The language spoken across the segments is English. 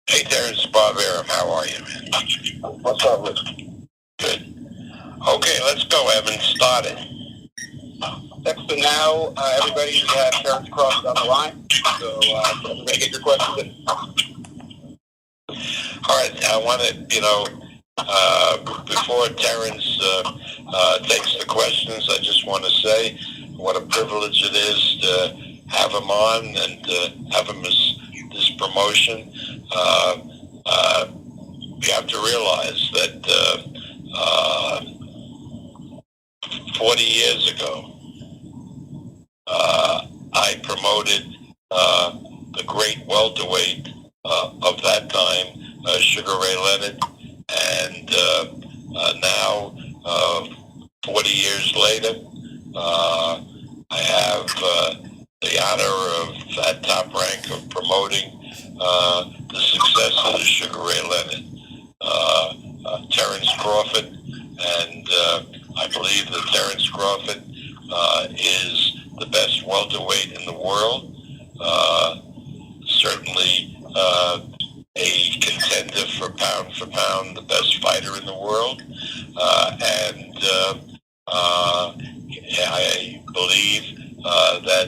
Hey, Terence, Bob Aram. How are you, man? What's up, Rich? Good. Okay, let's go. Evan, start it. Next to now, everybody, we have Terence Crawford on the line. So, everybody get your questions in. All right, I want to, before Terence takes the questions, I just want to say what a privilege it is to have him on and have him as this promotion. You have to realize that 40 years ago, I promoted the great welterweight of that time, Sugar Ray Leonard, and now, 40 years later, I have the honor of that top rank of promoting the success of the Sugar Ray Leonard, Terence Crawford, and I believe that Terence Crawford is the best welterweight in the world, certainly a contender for pound, the best fighter in the world, and I believe that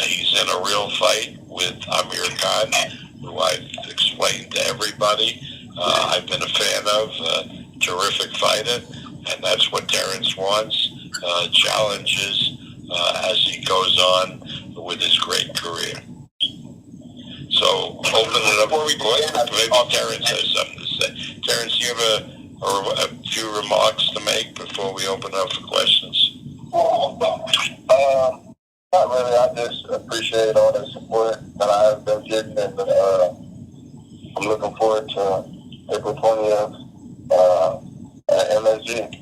he's in a real fight with Amir Khan, who I've explained to everybody. I've been a fan of, terrific fighter, and that's what Terence wants, challenges as he goes on with his great career. So open it up for questions. Maybe Terence has something to say. Terence, you have a few remarks to make before we open up for questions? Not really. I just appreciate all the support that I have been getting, and I'm looking forward to April 20th at MSG.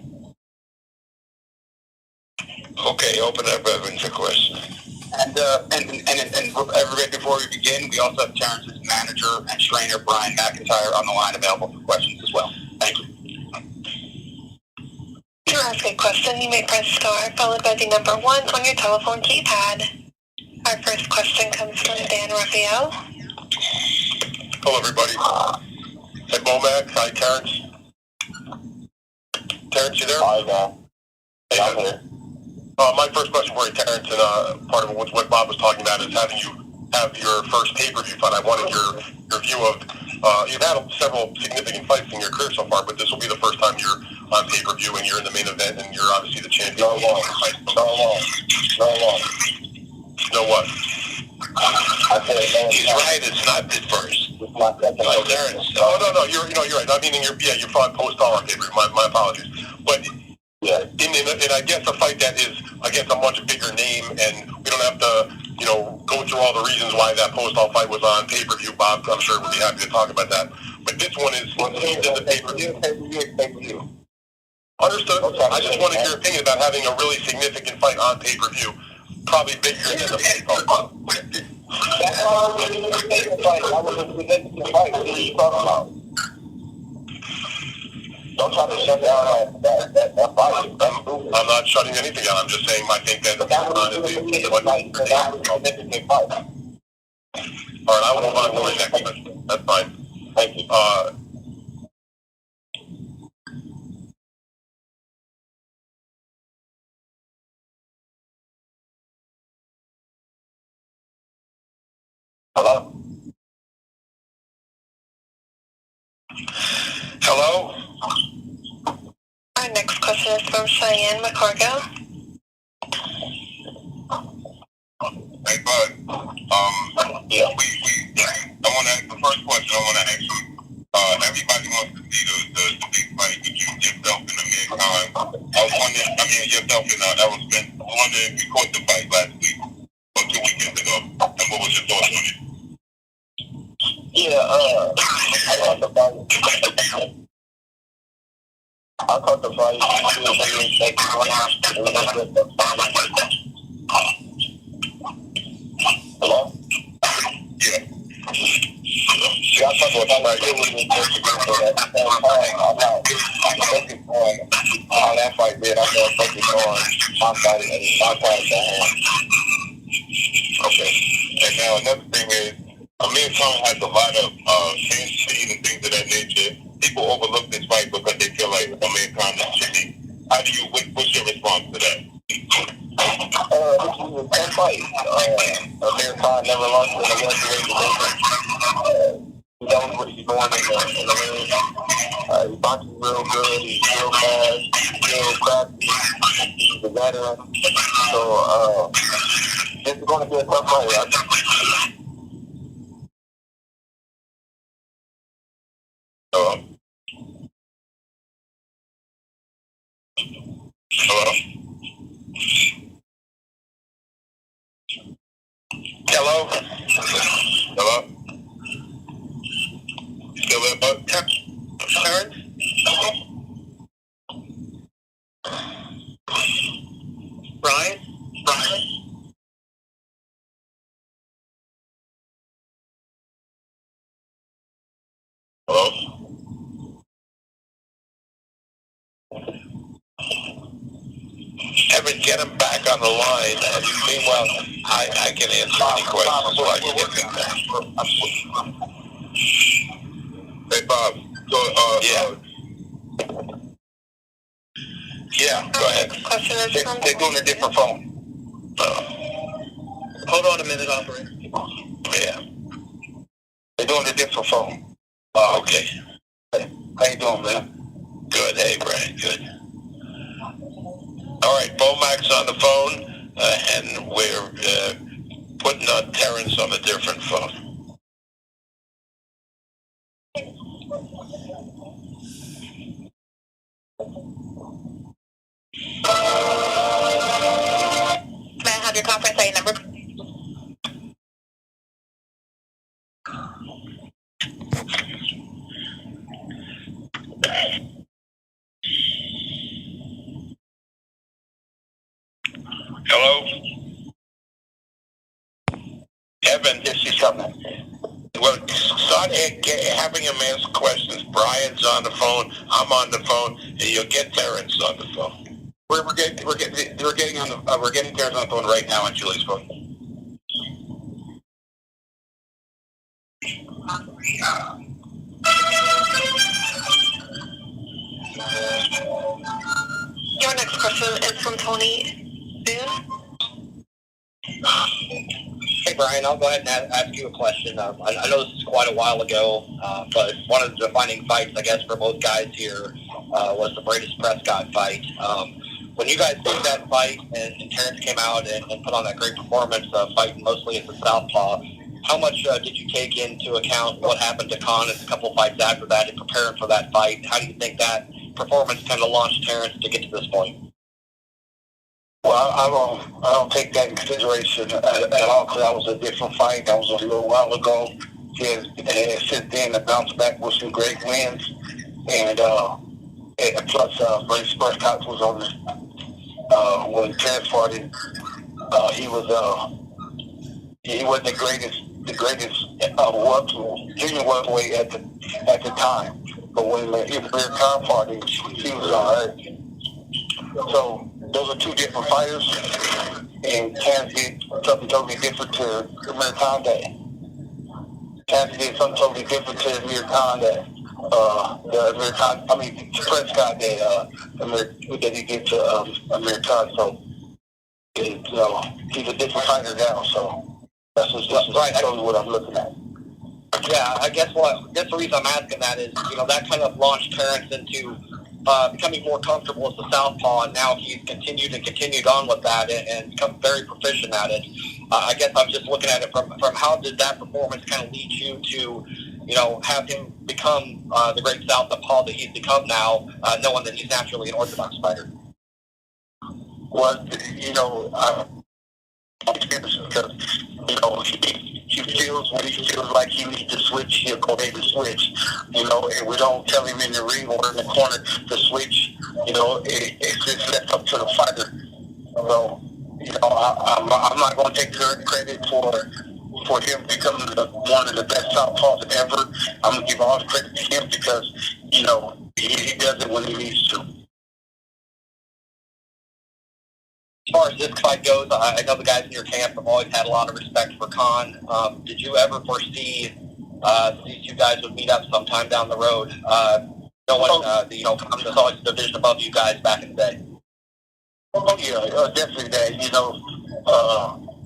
Okay, open up, Evan, for questions. And everybody, before we begin, we also have Terence's manager and trainer, Brian McIntyre, on the line available for questions as well. Thank you. To ask a question, you may press star followed by the number 1 on your telephone keypad. Our first question comes from Dan Raphael. Hello, everybody. Hey, Bomac. Hi, Terence. Terence, you there? Hi, Dan. Hey, I'm here. My first question for you, Terence, and part of what Bob was talking about is having you have your first pay-per-view fight. I wanted your view of, you've had several significant fights in your career so far, but this will be the first time you're on pay-per-view and you're in the main event and you're obviously the champion. No what? No what? He's right, it's not the first. Terence. Oh, no, you're right. I mean, you fought post-all on pay-per-view. My apologies. But yeah, in I guess a fight that is against a much bigger name, and we don't have to, go through all the reasons why that post-all fight was on pay-per-view. Bob, I'm sure, would be happy to talk about that. But this one is teamed in the pay-per-view. Understood. I just wanted your opinion about having a really significant fight on pay-per-view, probably bigger than the post-all fight. That's not a significant fight. That was a significant fight. What are you talking about? Don't try to shut down that fight. I'm not shutting anything down. I'm just saying I think that that was a significant fight. All right, I will move on to my next question. That's fine. Thank you. Hello? Hello? Our next question is from Cheyenne McCorgo. Hey, Bud. Yeah. I want to ask the first question. I want to ask you. Everybody wants to see the big fight between yourself and Amir Khan. I was wondering, yourself and that was Spence. I wonder if you caught the fight last week or 2 weekends ago, and what was your thoughts on it? Yeah, I caught the fight. Hello? Yeah. Yeah, I talked about that. I'm focused on how that fight did. I'm more focused on my fight and my fight at hand. Okay. And now another thing is, Amir Khan has a lot of fans what's your response to that? This is a tough fight. Amir Khan never lost in the welterweight division. He knows what he's doing in the ring. He boxes real good. He's real fast. He's real crafty. He's a veteran. So this is going to be a tough fight. Hello? Hello? Hello? Hello? Still there, bud? Terence? Brian? Hello? Evan, get him back on the line. And meanwhile, I can answer any questions while you get him back. Hey, Bob. So, Yeah, go ahead. Question is from They're doing a different phone. Hold on a minute, operator. Yeah. They're doing a different phone. Oh, okay. How you doing, man? Good. Hey, Brian. Good. All right, Bomac's on the phone, and we're putting on Terence on a different phone. May I have your conference ID number? Hello? Evan, Yes, she's coming. well, start having him ask questions. Brian's on the phone, I'm on the phone, and you'll get Terence on the phone. We're getting Terence on the phone right now on Julie's phone. Your next question is from Tony Boone. Hey, Brian, I'll go ahead and ask you a question. I know this is quite a while ago, but one of the defining fights, I guess, for both guys here was the Bradis-Prescott fight. When you guys did that fight and Terence came out and put on that great performance, fighting mostly as a southpaw, how much did you take into account what happened to Khan and a couple fights after that and preparing for that fight? How do you think that performance kind of launched Terence to get to this point? Well, I don't take that in consideration at all because that was a different fight. That was a little while ago. He has since then bounced back with some great wins, and plus Bradis-Prescott was on the when Terence fought him. He wasn't the greatest junior welterweight at the time, but when Khan fought him, he was all right. So those are two different fighters, and Terence did something totally different to Amir Khan that. Terence did something totally different to Amir Khan that Prescott that he did to Amir Khan. So he's a different fighter now. So that's right. Totally what I'm looking at. Yeah, I guess the reason I'm asking that is, that kind of launched Terence into becoming more comfortable as a southpaw, and now he's continued on with that and become very proficient at it. I guess I'm just looking at it from how did that performance kind of lead you to, have him become the great southpaw that he's become now, knowing that he's naturally an orthodox fighter? Well, he feels when he feels like he needs to switch, he'll go ahead and switch. And we don't tell him in the ring or in the corner to switch. It's just left up to the fighter. So, I'm not going to take credit for him becoming one of the best southpaws ever. I'm going to give all the credit to him because, he does it when he needs to. As far as this fight goes, I know the guys in your camp have always had a lot of respect for Khan. Did you ever foresee these two guys would meet up sometime down the road? Khan was always a division above you guys back in the day. Oh yeah, definitely that. You know,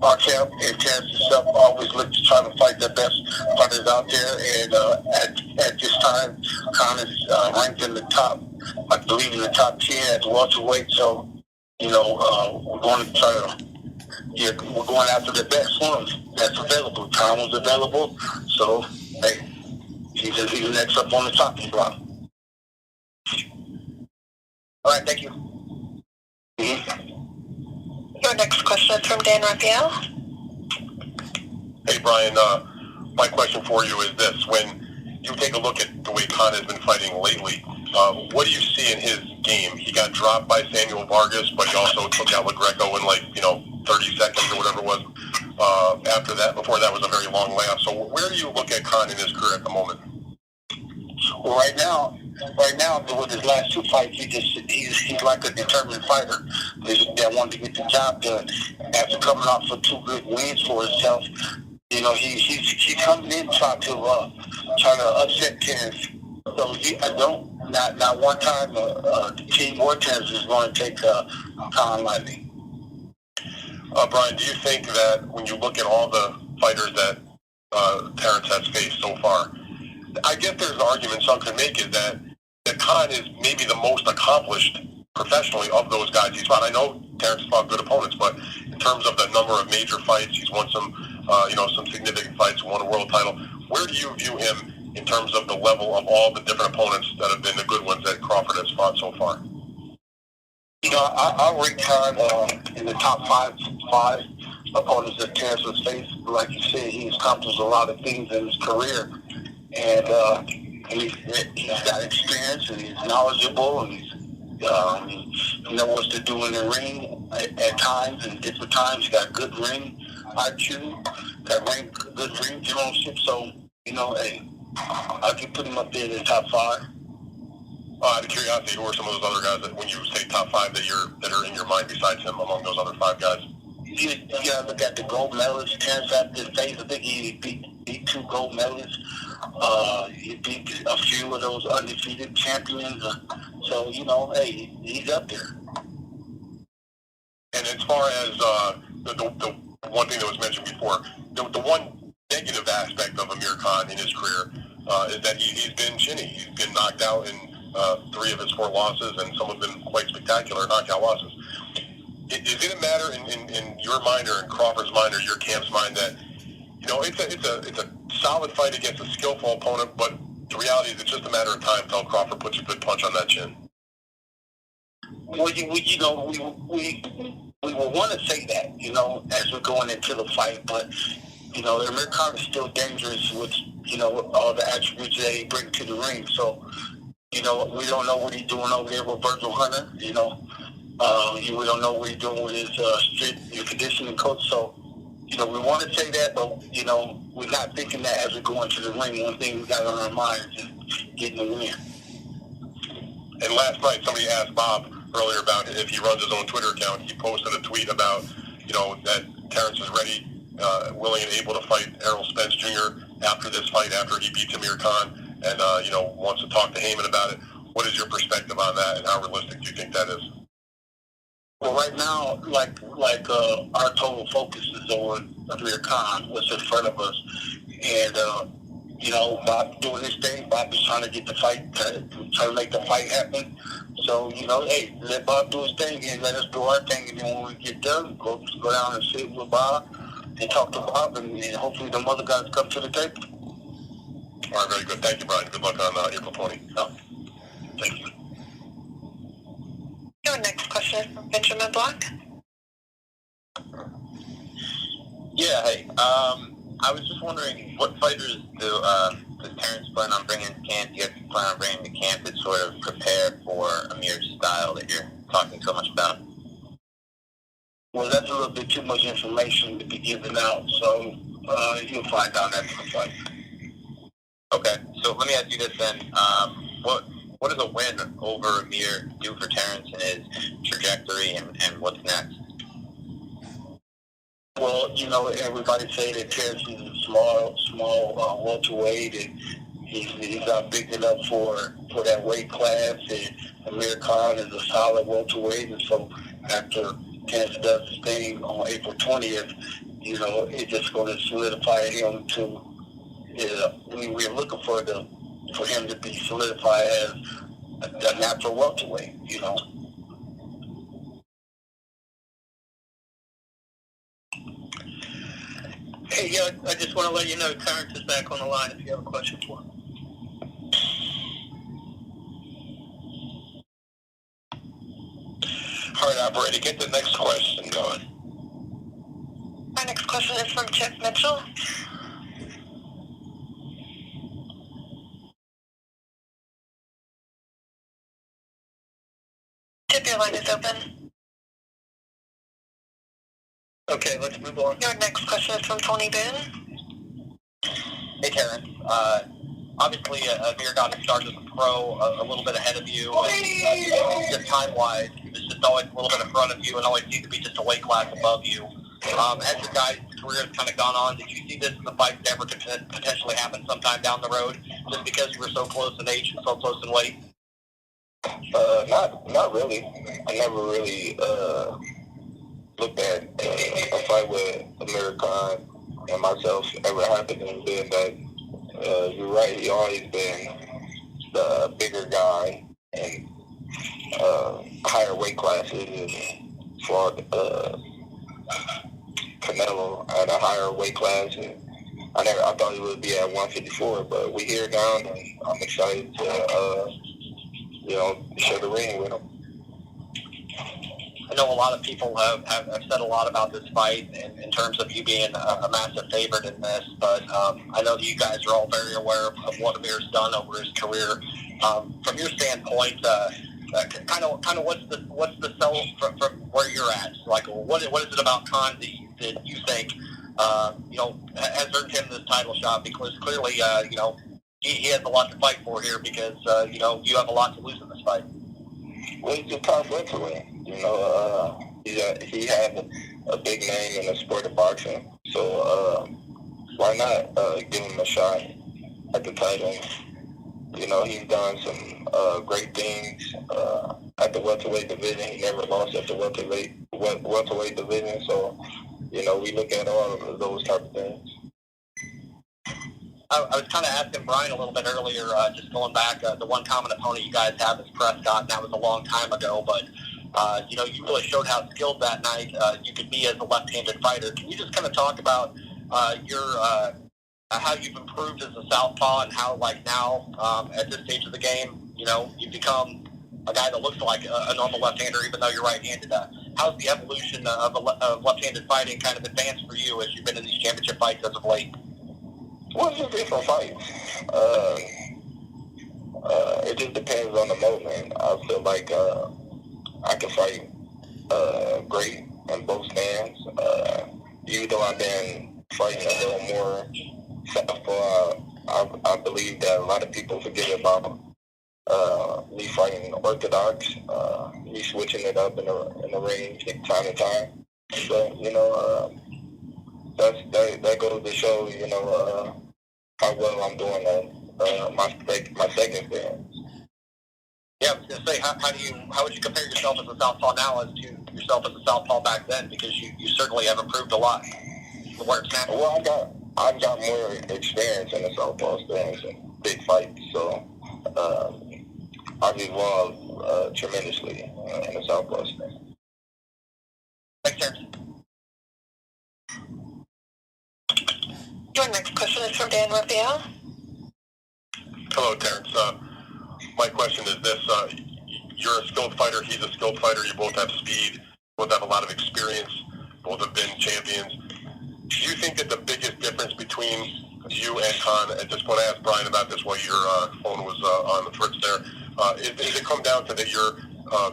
our camp and Terence himself always look to try to fight the best fighters out there. And at this time, Khan is ranked in the top, I believe, in the top 10 at the welterweight. So, you know, we're going to try to. Yeah, we're going after the best ones that's available. Khan was available, so hey, he's next up on the chopping block. All right, thank you. Mm-hmm. Your next question is from Dan Raphael. Hey, Brian, my question for you is this. When you take a look at the way Khan has been fighting lately, what do you see in his game? He got dropped by Samuel Vargas, but he also took out LaGreco in 30 seconds or whatever it was. After that, before that was a very long layoff. So where do you look at Khan in his career at the moment? Well, right now, with his last two fights, he's like a determined fighter that wanted to get the job done. After coming off of two good wins for himself, you know, he's coming in trying to upset Terence. So not one time the team or Terence is going to take Khan lightly. Brian, do you think that when you look at all the fighters that Terence has faced so far, I guess there's an argument some can make is that Khan is maybe the most accomplished professionally of those guys he's fought. I know Terence fought good opponents, but in terms of the number of major fights, he's won some significant fights, won a world title. Where do you view him in terms of the level of all the different opponents that have been the good ones that Crawford has fought so far? You know, I'll rate Khan in the top five opponents that Terence has faced. Like you said, he's accomplished a lot of things in his career. And he's got experience, and he's knowledgeable, and he knows what to do in the ring at times, and different times. He's got good ring IQ, good ring generalship. So, you know, hey, I could put him up there in the top five. Out of curiosity, who are some of those other guys that, when you say top five, that are in your mind besides him among those other five guys? You gotta look at the gold medalists. Terence at this phase, I think he beat two gold medalists. He beat a few of those undefeated champions. So, you know, hey, he's up there. And as far as the one thing that was mentioned before, the one negative aspect of Amir Khan in his career is that he's been chinny. He's been knocked out in 3 of his 4 losses, and some have been quite spectacular knockout losses. Is it a matter in your mind or in Crawford's mind or your camp's mind that, you know, it's a solid fight against a skillful opponent, but the reality is it's just a matter of time until Crawford puts a good punch on that chin? Well, we will want to say that, you know, as we're going into the fight, but, you know, Amir Khan is still dangerous with, you know, all the attributes that he brings to the ring. So, you know, we don't know what he's doing over there with Virgil Hunter, you know. We don't know what he's doing with his conditioning coach. So, you know, we want to say that, but, you know, we're not thinking that as we go into the ring. One thing we got on our minds is getting the win. And last night, somebody asked Bob earlier about if he runs his own Twitter account. He posted a tweet about, you know, that Terence is ready, willing and able to fight Errol Spence Jr. after this fight, after he beats Amir Khan, and, you know, wants to talk to Heyman about it. What is your perspective on that, and how realistic do you think that is? Well, right now, our total focus is on Amir Khan, what's in front of us. And, you know, Bob doing his thing. Bob is trying to get the fight, trying to make the fight happen. So, you know, hey, let Bob do his thing and let us do our thing. And then when we get done, go down and sit with Bob and talk to Bob, and hopefully the other guys come to the table. All right, very good. Thank you, Brian. Good luck on April 20. No. Thank you. Your next question is from Benjamin Block. Yeah, hey. I was just wondering, what fighters does Terence plan on bringing to camp? Do you guys plan on bringing to camp to sort of prepare for Amir's style that you're talking so much about? Well, that's a little bit too much information to be given out, so you'll find out after the fight. Okay, so let me ask you this then. What does a win over Amir do for Terence and his trajectory, and what's next? Well, you know, everybody say that Terence is a small welterweight, and he's not big enough for that weight class, and Amir Khan is a solid welterweight, and so after Terence does his thing on April 20th, you know, it's just going to solidify him to, we're looking for him to be solidified as a natural welterweight, you know. Hey, yeah, I just want to let you know Terence is back on the line if you have a question for him. All right, operator, get the next question going. Our next question is from Chip Mitchell. Chip, your line is open. Okay, let's move on. Your next question is from Tony Boone. Hey, Terence. Obviously, Amir got to start as a pro a little bit ahead of you. And, just time-wise, he was just always a little bit in front of you and always seemed to be just a weight class above you. As your guys' career has kind of gone on, did you see this as a fight that ever could potentially happen sometime down the road, just because you were so close in age and so close in weight? Not really. I never really looked at a fight with Amir Khan and myself ever happening. Being that you're right, he always been the bigger guy and higher weight classes, and for Canelo at a higher weight class. And I thought he would be at 154, but we're here now, and I'm excited to share the ring with him. I know a lot of people have said a lot about this fight in terms of you being a massive favorite in this, but I know that you guys are all very aware of what Amir's done over his career. From your standpoint, kind of what's the sell from where you're at? Like, what is it about Khan that you think has earned him this title shot? Because clearly, he has a lot to fight for here, because you have a lot to lose in this fight. Well, he's a top welterweight. He had a big name in the sport of boxing, so why not give him a shot at the title? He's done some great things at the welterweight division. He never lost at the welterweight division, so we look at all of those type of things. I was kind of asking Brian a little bit earlier, just going back, the one common opponent you guys have is Prescott, and that was a long time ago, but you really showed how skilled that night you could be as a left-handed fighter. Can you just kind of talk about how you've improved as a southpaw, and how, like, now at this stage of the game, you've become a guy that looks like a normal left-hander, even though you're right-handed? How's the evolution of left-handed fighting kind of advanced for you as you've been in these championship fights as of late? Well, it's a different fight. It just depends on the moment. I feel like I can fight great in both stands. Even though I've been fighting a little more southpaw, I believe that a lot of people forget about me fighting orthodox, me switching it up in the ring time to time. So, that goes to show, how well I'm doing at my second stand. Yeah, I was going to say, how would you compare yourself as a southpaw now as to yourself as a southpaw back then? Because you certainly have improved a lot from where it's now. Well, I've got more experience in the southpaw stands and big fights, so I've evolved tremendously in the southpaw stand. Thanks, Terence. Your next question is from Dan Raphael. Hello, Terence. My question is this. You're a skilled fighter. He's a skilled fighter. You both have speed. Both have a lot of experience. Both have been champions. Do you think that the biggest difference between you and Khan at this point, I asked Brian about this while your phone was on the fritz there, is it come down to that you're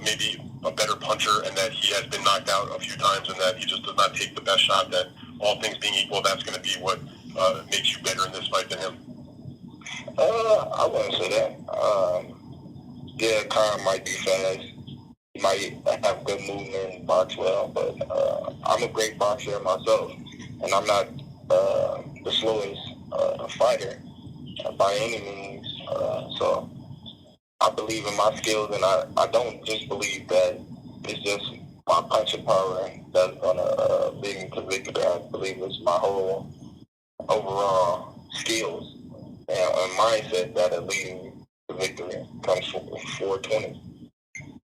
maybe a better puncher and that he has been knocked out a few times and that he just does not take the best shot, that all things being equal, that's going to be what makes you better in this fight than him? I wouldn't say that. Yeah, Khan might be fast. He might have good movement, box well, but I'm a great boxer myself, and I'm not the slowest fighter by any means. So I believe in my skills, and I don't just believe that it's just my punching power that's gonna lead me to victory. I believe it's my whole overall skills and mindset that'll lead me to victory. Comes 420.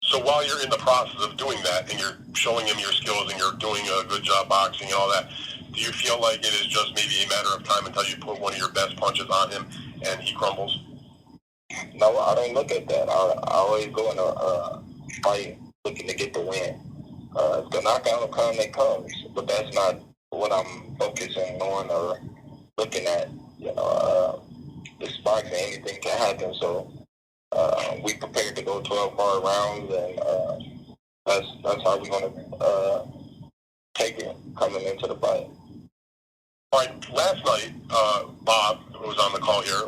So while you're in the process of doing that and you're showing him your skills and you're doing a good job boxing and all that, do you feel like it is just maybe a matter of time until you put one of your best punches on him and he crumbles? No, I don't look at that. I always go in a fight looking to get the win. If the knockout will come, it comes. But that's not what I'm focusing on or looking at. This boxing, anything can happen. So we prepared to go 12 hard rounds, and that's how we're going to take it coming into the fight. All right, last night, Bob, who was on the call here,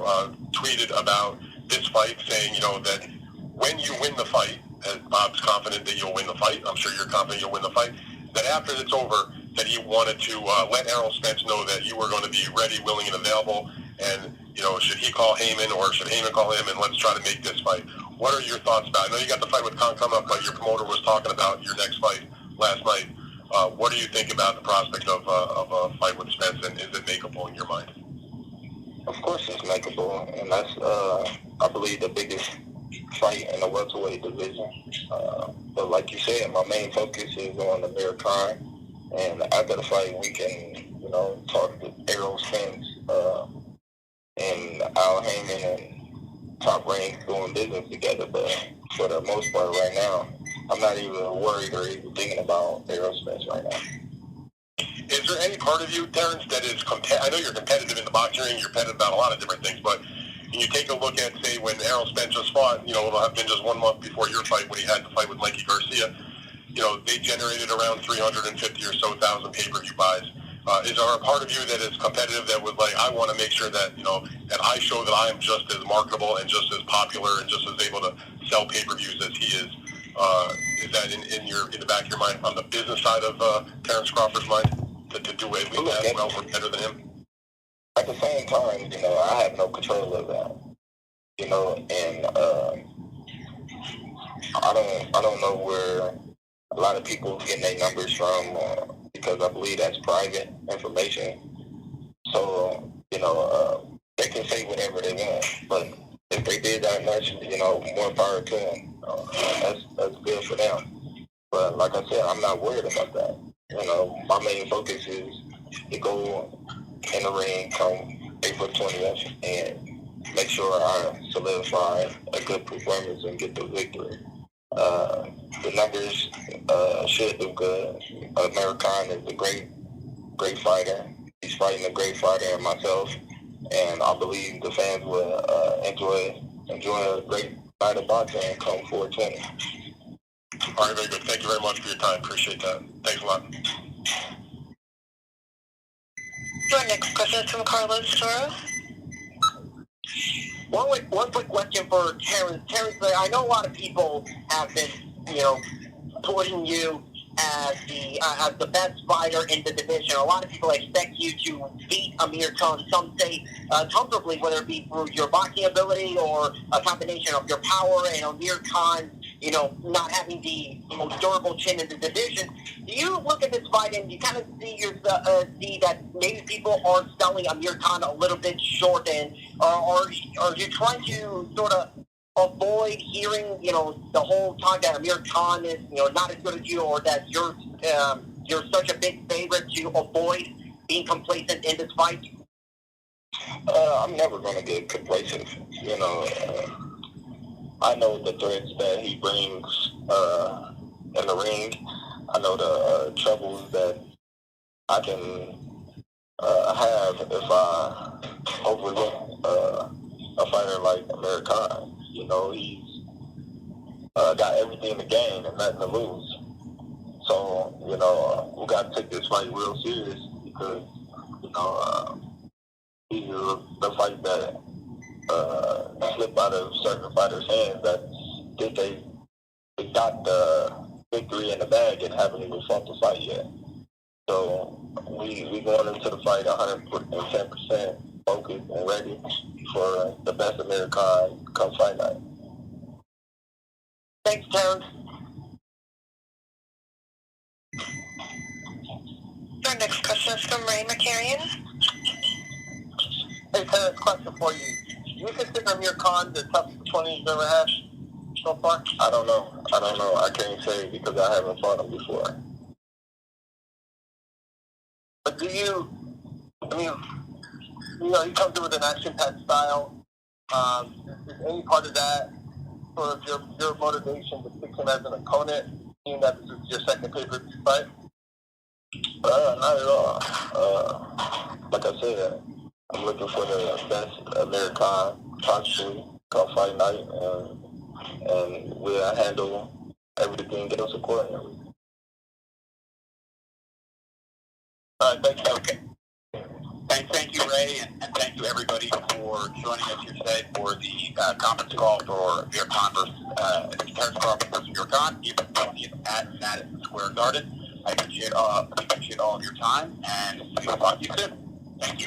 tweeted about this fight, saying, that when you win the fight, and Bob's confident that you'll win the fight, I'm sure you're confident you'll win the fight, that after it's over, that he wanted to let Errol Spence know that you were going to be ready, willing, and available, and, should he call Heyman or should Heyman call him, and let's try to make this fight. What are your thoughts about it? I know you got the fight with Khan coming up, but your promoter was talking about your next fight last night. What do you think about the prospect of a fight with Spence, and is it makeable in your mind? Of course it's makeable, and that's, I believe, the biggest fight in the welterweight division. But like you said, my main focus is on the Amir Khan, and after the fight, we can, talk to Errol Spence and Al Heyman and Top Rank doing business together. But for the most part right now, I'm not even worried or even thinking about Errol Spence right now. Is there any part of you, Terence, that is I know you're competitive in the boxing ring, you're competitive about a lot of different things, but when you take a look at, say, when Errol Spence just fought, it'll have been just 1 month before your fight when he had the fight with Mikey Garcia, they generated around 350 or so thousand pay-per-view buys. Is there a part of you that is competitive that was like, I want to make sure that, that I show that I am just as marketable and just as popular and just as able to sell pay-per-views as he is? Is that in the back of your mind, on the business side of Terence Crawford's mind, to do at least as well or better than him? At the same time, I have no control of that. And I don't know where a lot of people getting their numbers from because I believe that's private information. So, they can say whatever they want, but if they did that much, more power to them. That's good for them. But like I said, I'm not worried about that. My main focus is to go in the ring come April 20th and make sure I solidify a good performance and get the victory. The numbers should do good. American is a great fighter. He's fighting a great fighter and myself, and I believe the fans will enjoy a great night of boxing and come 420. All right, very good. Thank you very much for your time. Appreciate that. Thanks a lot. Your next question is from Carlos Toro. One quick question for Terence. Terence, I know a lot of people have been, putting you as the best fighter in the division. A lot of people expect you to beat Amir Khan. Some say comfortably, whether it be through your boxing ability or a combination of your power and Amir Khan, not having the most durable chin in the division. Do you look at this fight and you kind of see that maybe people are selling Amir Khan a little bit short, and are you trying to sort of avoid hearing, the whole time that Amir Khan is, not as good as you, or that you're such a big favorite, to avoid being complacent in this fight? I'm never going to get complacent. I know the threats that he brings in the ring. I know the troubles that I can have if I overlook a fighter like Amir Khan. He's got everything to gain and nothing to lose. So, we got to take this fight real serious because, these are the fights that slip out of certain fighters' hands that think they got the victory in the bag and haven't even fought the fight yet. So we going into the fight 110% focused and ready for the best American come fight night. Thanks, Terence. is from Ray McCarrion. Hey, Terence, question for you. Do you consider Amir Khan the toughest opponent you've ever had so far? I don't know. I can't say because I haven't fought him before. But do you, he comes in with an action-packed style. Is any part of that sort of your motivation to pick him as an opponent, being that this is your second pay-per-view fight? Not at all. Like I said, I'm looking for the best American possibly come fight night, and we'll handle everything else accordingly. All right, thank you. Okay. Thank you, Ray, and thank you, everybody, for joining us here today for the conference call for Amir Khan versus Terence Crawford versus Amir Khan. You can see it at Madison Square Garden. I appreciate all of your time, and we'll talk to you soon. Thank you.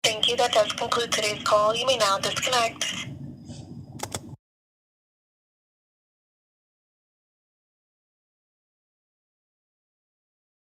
Thank you. That does conclude today's call. You may now disconnect.